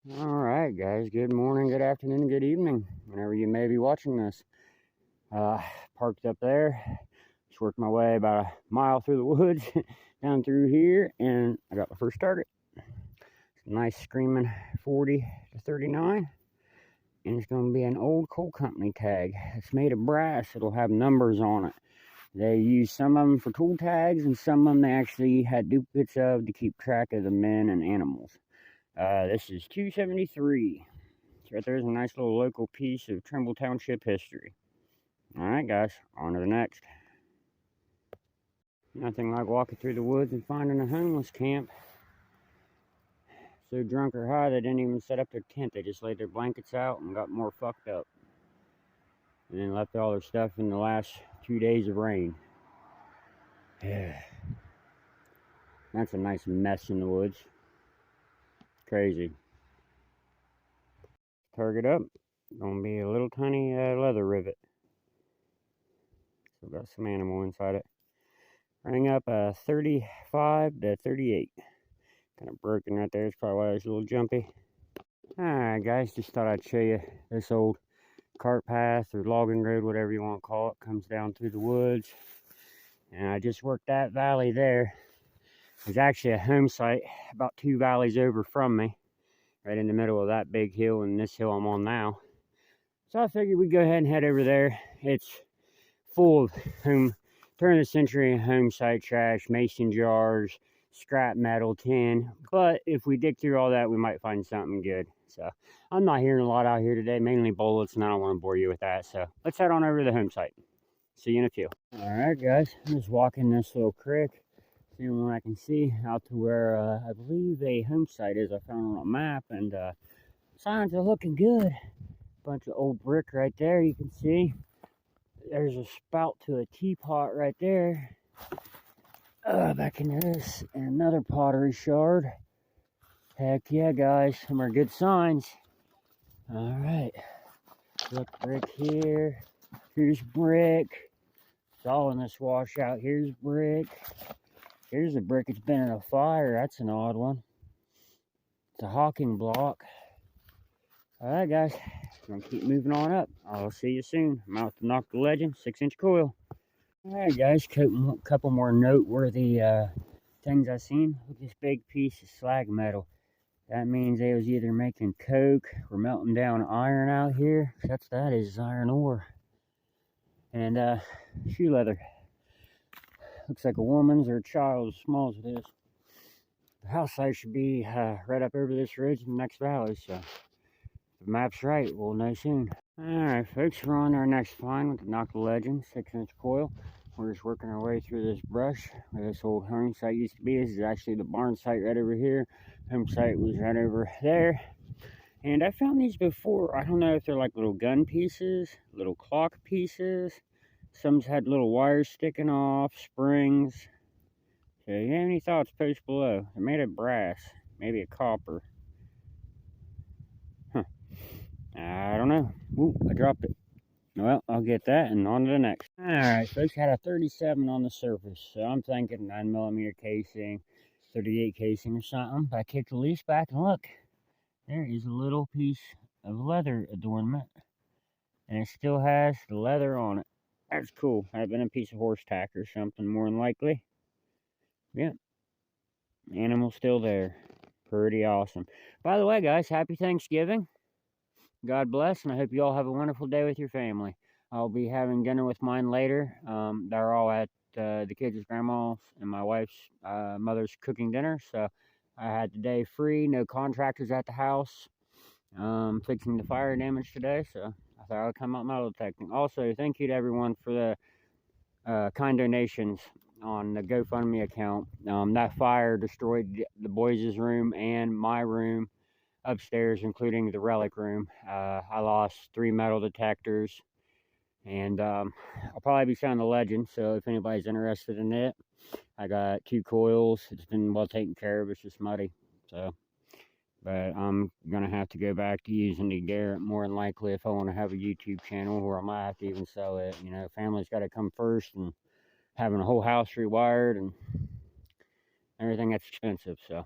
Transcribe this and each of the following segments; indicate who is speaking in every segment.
Speaker 1: All right, guys. Good morning, good afternoon, good evening, whenever you may be watching this. Uh, Parked up there. Just worked my way about a mile through the woods down through here, and I got my first target. It's a nice screaming 40 to 39, and it's going to be an old coal company tag. It's made of brass. It'll have numbers on it. They use some of them for tool tags, and some of them they actually had duplicates of to keep track of the men and animals. This is 273. Right there's a nice little local piece of Trimble Township history. Alright guys, on to the next. Nothing like walking through the woods and finding a homeless camp. So drunk or high they didn't even set up their tent. They just laid their blankets out and got more fucked up. And then left all their stuff in the last 2 days of rain. Yeah. That's a nice mess in the woods. Crazy. Target up. Gonna be a little tiny leather rivet. So got some animal inside it. Rang up 35 to 38. Kind of broken right there. It's probably why it's a little jumpy. Alright guys, just thought I'd show you this old cart path or logging road, whatever you want to call it. Comes down through the woods. And I just worked that valley there. There's actually a home site about 2 valleys over from me. Right in the middle of that big hill and this hill I'm on now. So I figured we'd go ahead and head over there. It's full of turn of the century home site trash, mason jars, scrap metal, tin. But if we dig through all that, we might find something good. So I'm not hearing a lot out here today, mainly bullets, and I don't want to bore you with that. So let's head on over to the home site. See you in a few. All right, guys, I'm just walking this little creek, seeing what I can see out to where I believe a home site is. I found on a map, and signs are looking good. Bunch of old brick right there, you can see. There's a spout to a teapot right there. Back into this, and another pottery shard. Heck yeah, guys, some are good signs. All right, look, brick here. Here's brick. It's all in this washout. Here's brick. Here's a brick that's been in a fire. That's an odd one. It's a hawking block. All right, guys, I'm gonna keep moving on up. I'll see you soon. I'm out to knock the legend, 6-inch coil. All right, guys, a couple more noteworthy things I seen. Look at this big piece of slag metal. That means they was either making coke or melting down iron out here. That is iron ore. And shoe leather. Looks like a woman's or a child's, as small as it is. The house site should be right up over this ridge in the next valley, so if the map's right, we'll know soon. Alright folks, we're on our next find with the Knock the Legend 6-inch coil. We're just working our way through this brush where this old home site used to be. This is actually the barn site right over here. Home site was right over there. And I found these before. I don't know if they're like little gun pieces, little clock pieces. Some's had little wires sticking off, springs. So if you have any thoughts, post below. They're made of brass, maybe a copper. Huh. I don't know. Ooh, I dropped it. Well, I'll get that and on to the next. Alright, folks, had a 37 on the surface. So I'm thinking 9mm casing, 38 casing or something. But I kicked the leash back and look, there is a little piece of leather adornment. And it still has the leather on it. That's cool. I've been a piece of horse tack or something, more than likely. Yeah. Animal's still there. Pretty awesome. By the way, guys, happy Thanksgiving. God bless, and I hope you all have a wonderful day with your family. I'll be having dinner with mine later. They're all at the kids' grandma's and my wife's mother's cooking dinner, so I had the day free. No contractors at the house. Fixing the fire damage today, so I thought I would come out metal detecting. Also, thank you to everyone for the kind donations on the GoFundMe account. That fire destroyed the boys' room and my room upstairs, including the relic room. I lost 3 metal detectors, and I'll probably be selling the legend, so if anybody's interested in it, I got 2 coils. It's been well taken care of. It's just muddy, so but I'm gonna have to go back to using the Garrett more than likely if I want to have a YouTube channel, or I might have to even sell it. You know, family's got to come first, and having a whole house rewired and everything, that's expensive. So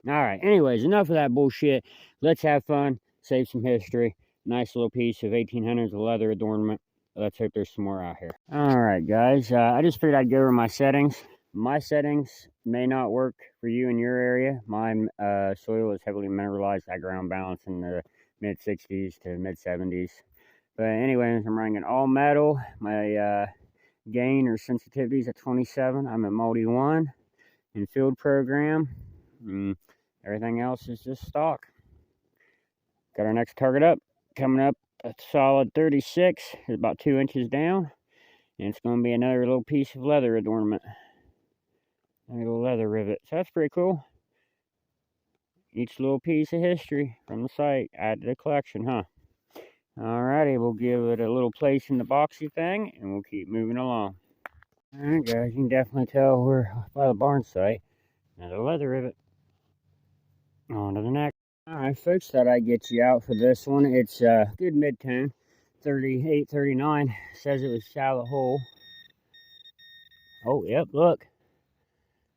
Speaker 1: All right, anyways, enough of that bullshit. Let's have fun, save some history. Nice little piece of 1800s leather adornment. Let's hope there's some more out here. All right, guys, I just figured I'd go over my settings. My settings may not work for you in your area. My soil is heavily mineralized. I ground balance in the mid 60s to mid 70s. But anyways, I'm running an all metal. My gain or sensitivity is at 27. I'm at multi 1 in field program. Everything else is just stock. Got our next target up, coming up a solid 36. It's about 2 inches down. And it's going to be another little piece of leather adornment. A little leather rivet. So that's pretty cool. Each little piece of history from the site add to the collection, huh? Alrighty, we'll give it a little place in the boxy thing, and we'll keep moving along. Alright guys, you can definitely tell we're by the barn site. Another leather rivet. On to the next. Alright folks, thought I'd get you out for this one. It's good mid-tone. 38, 39. Says it was shallow hole. Oh, yep, look.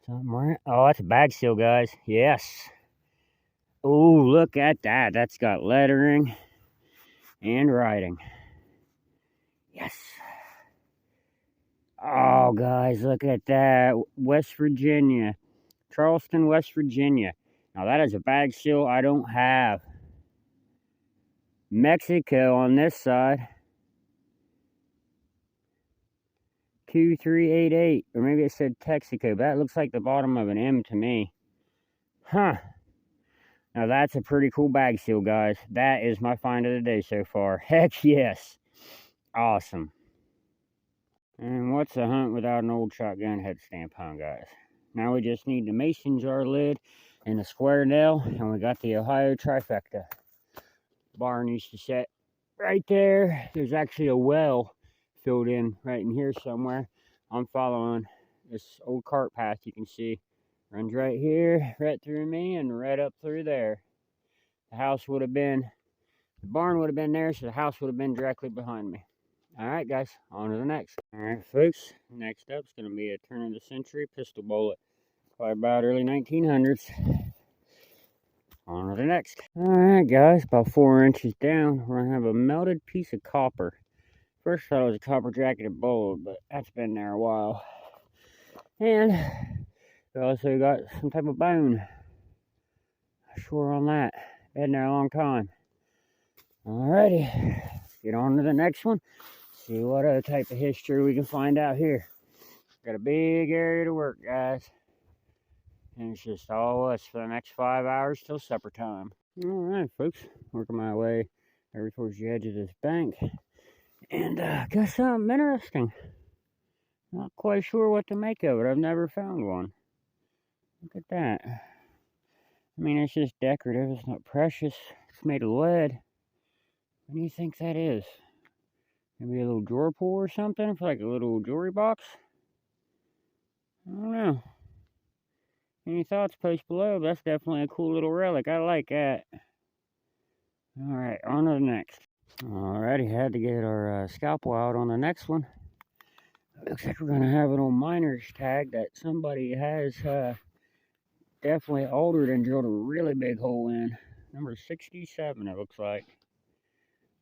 Speaker 1: Something right. Oh, that's a bag seal, guys. Yes. Oh, look at that. That's got lettering and writing. Yes. Oh, guys, look at that. West Virginia. Charleston, West Virginia. Now, that is a bag seal I don't have. Mexico on this side. 2388. Or maybe it said Texaco. But that looks like the bottom of an M to me. Huh. Now, that's a pretty cool bag seal, guys. That is my find of the day so far. Heck yes. Awesome. And what's a hunt without an old shotgun head stamp, huh, guys? Now we just need the mason jar lid and a square nail, and we got the Ohio trifecta. Barn used to set right there. There's actually a well filled in right in here somewhere. I'm following this old cart path you can see. Runs right here, right through me, and right up through there. The house would have been, the barn would have been there, so the house would have been directly behind me. Alright guys, on to the next. Alright folks, next up is going to be a turn of the century pistol bullet. Probably about early 1900s. On to the next. Alright guys, about 4 inches down, we're going to have a melted piece of copper. First I thought it was a copper jacketed bullet, but that's been there a while. And we also got some type of bone. Sure on that. Been there a long time. Alrighty, let's get on to the next one. See what other type of history we can find out here. Got a big area to work, guys. And it's just all us for the next 5 hours till supper time. Alright, folks. Working my way over towards the edge of this bank. And got something interesting. Not quite sure what to make of it. I've never found one. Look at that. I mean, it's just decorative. It's not precious. It's made of lead. What do you think that is? Maybe a little drawer pull or something for like a little jewelry box? I don't know. Any thoughts, post below. That's definitely a cool little relic. I like that. Alright, on to the next. Alrighty, had to get our scalpel out on the next one. Looks like we're going to have an old miner's tag that somebody has definitely altered and drilled a really big hole in. Number 67, it looks like.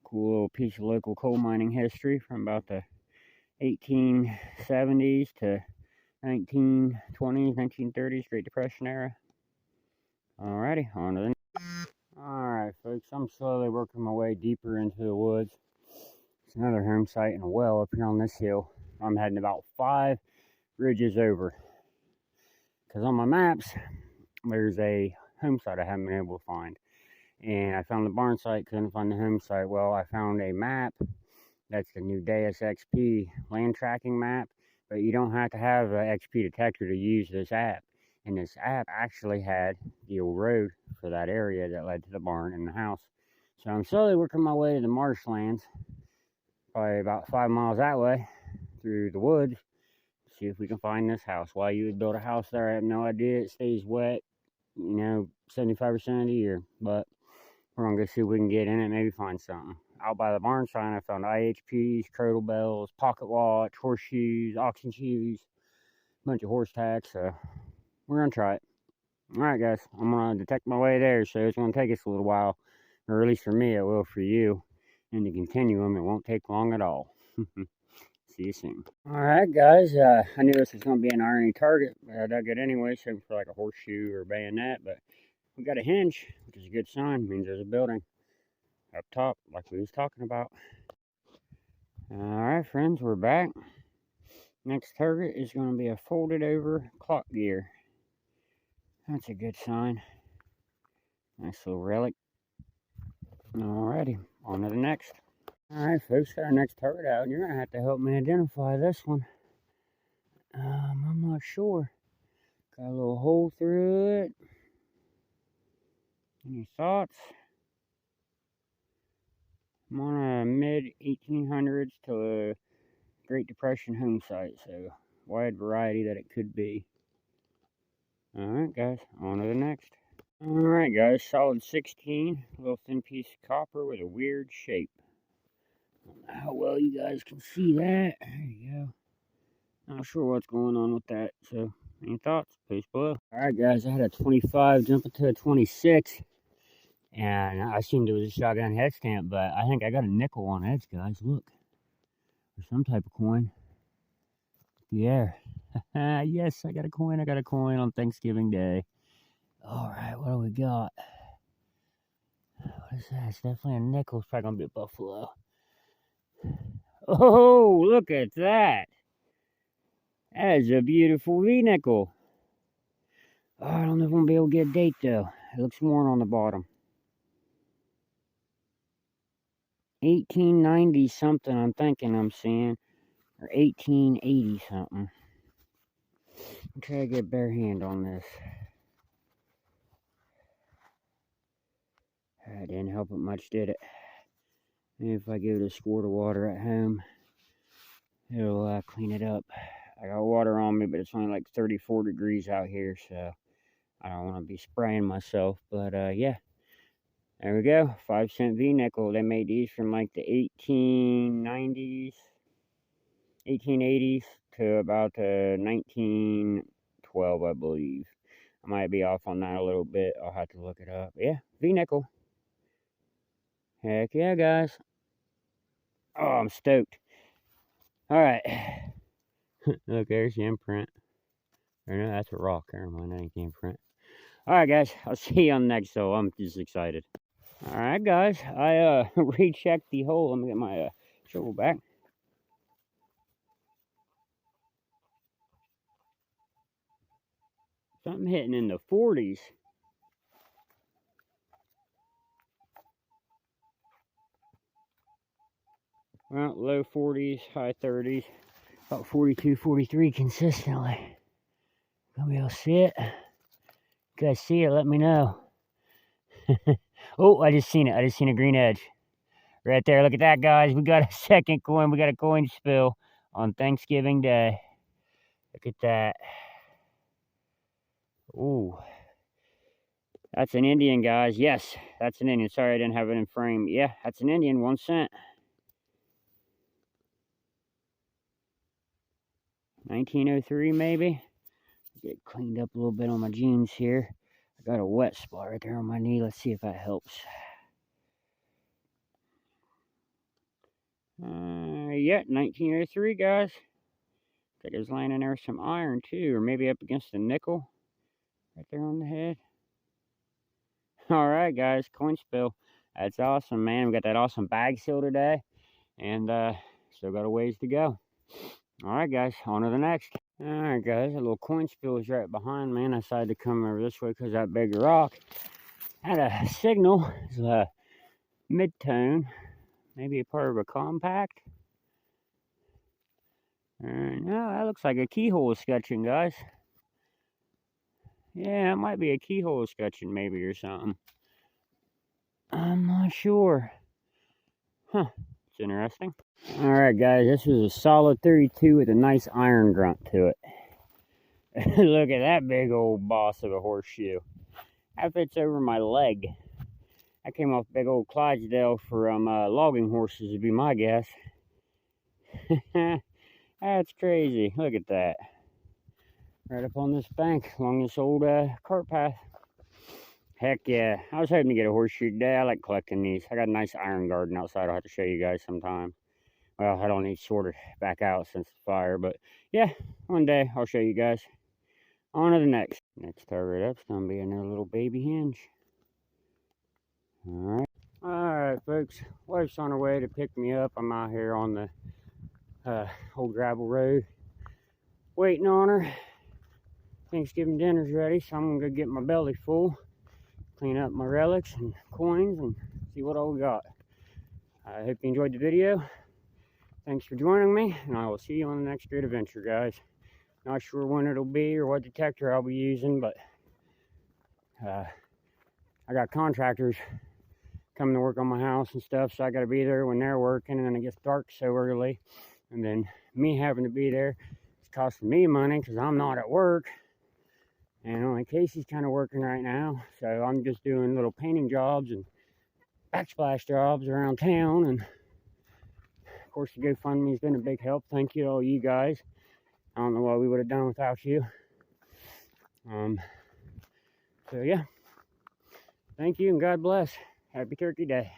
Speaker 1: Cool little piece of local coal mining history from about the 1870s to 1920s, 1930s, Great Depression era. Alrighty, on to the next. Alright, folks, I'm slowly working my way deeper into the woods. It's another home site and a well up here on this hill. I'm heading about 5 ridges over. Because on my maps, there's a home site I haven't been able to find. And I found the barn site, couldn't find the home site. Well, I found a map. That's the new Deus XP land tracking map. But you don't have to have an XP detector to use this app. And this app actually had the old road for that area that led to the barn and the house. So I'm slowly working my way to the marshlands. Probably about 5 miles that way through the woods. See if we can find this house. Why you would build a house there, I have no idea. It stays wet, 75% of the year. But we're going to go see if we can get in it, maybe find something. Out by the barn sign, I found IHPs, cradle bells, pocket watch, horseshoes, oxen shoes, a bunch of horse tacks. So we're going to try it. Alright guys, I'm going to detect my way there, so it's going to take us a little while. Or at least for me, it will for you. And to continue them, it won't take long at all. See you soon. Alright guys, I knew this was going to be an irony target, but I dug it anyway, so for like a horseshoe or bayonet, but we got a hinge, which is a good sign. It means there's a building up top, like we was talking about. Alright friends, we're back. Next target is going to be a folded over clock gear. That's a good sign. Nice little relic. Alrighty, on to the next. Alright folks, got our next target out, and you're going to have to help me identify this one. I'm not sure. Got a little hole through it. Any thoughts? I'm on a mid-1800s to a Great Depression home site, so wide variety that it could be. Alright guys, on to the next. Alright guys, solid 16, a little thin piece of copper with a weird shape. I don't know how well you guys can see that. There you go. Not sure what's going on with that, so any thoughts? Post below. Alright guys, I had a 25 jumping to a 26, and I assumed it was a shotgun head stamp, but I think I got a nickel on edge, guys. Look. Or some type of coin. Yeah. Yes, I got a coin. I got a coin on Thanksgiving Day. Alright, what do we got? What is that? It's definitely a nickel. It's probably going to be a buffalo. Oh, look at that. That is a beautiful V-nickel. Oh, I don't know if I'm going to be able to get a date, though. It looks worn on the bottom. 1890 something, I'm thinking I'm seeing. Or 1880 something. I'm trying to get a bare hand on this. That didn't help it much, did it? Maybe if I give it a squirt of water at home, it'll clean it up. I got water on me, but it's only like 34 degrees out here, so I don't want to be spraying myself. But yeah, there we go. 5-cent V-nickel. They made these from like the 1890s, 1880s to about 1912, I believe. I might be off on that a little bit. I'll have to look it up. But yeah, V-nickel. Heck yeah, guys. Oh, I'm stoked. All right. Look, there's the imprint. Or no, that's a rock. Never mind, that ain't the imprint. Alright, guys. I'll see you on the next, so I'm just excited. Alright, guys. I rechecked the hole. Let me get my shovel back. Something hitting in the 40s. Well, low 40s, high 30s. About 42, 43 consistently. Gonna be able to see it? You guys see it? Let me know. Oh, I just seen it. I just seen a green edge. Right there. Look at that, guys. We got a second coin. We got a coin spill on Thanksgiving Day. Look at that. Ooh. That's an Indian, guys. Yes, that's an Indian. Sorry I didn't have it in frame. Yeah, that's an Indian. 1 cent. 1903, maybe. Get cleaned up a little bit on my jeans here. I got a wet spot right there on my knee. Let's see if that helps. Yeah, 1903, guys. I think it was laying in there some iron, too. Or maybe up against the nickel. Right there on the head. Alright, guys. Coin spill. That's awesome, man. We got that awesome bag seal today. And still got a ways to go. Alright, guys. On to the next. Alright, guys. A little coin spill is right behind me. And I decided to come over this way because that big rock had a signal. It's a mid-tone. Maybe a part of a compact. No, that looks like a keyhole sketching, guys. Yeah, it might be a keyhole sketching, maybe, or something. I'm not sure. Huh. It's interesting. Alright, guys. This was a solid 32 with a nice iron grunt to it. Look at that big old boss of a horseshoe. That fits over my leg. I came off big old Clydesdale for logging horses, would be my guess. That's crazy. Look at that. right up on this bank along this old cart path. Heck yeah. I was hoping to get a horseshoe today. I like collecting these. I got a nice iron garden outside. I'll have to show you guys sometime. Well, I don't need to sort it back out since the fire, but yeah, one day I'll show you guys. On to the next. Next target up's gonna be another little baby hinge. Alright. Alright, folks. Wife's on her way to pick me up. I'm out here on the old gravel road waiting on her. Thanksgiving dinner's ready, so I'm gonna go get my belly full, clean up my relics and coins, and see what all we got. I hope you enjoyed the video. Thanks for joining me, and I will see you on the next great adventure, guys. Not sure when it'll be or what detector I'll be using, but I got contractors coming to work on my house and stuff, so I got to be there when they're working, and then it gets dark so early, and then me having to be there, it's costing me money because I'm not at work, and only Casey's kind of working right now, so I'm just doing little painting jobs and backsplash jobs around town. And of course the GoFundMe's been a big help. Thank you to all you guys. I don't know what we would have done without you. So yeah, thank you and God bless. Happy Turkey Day.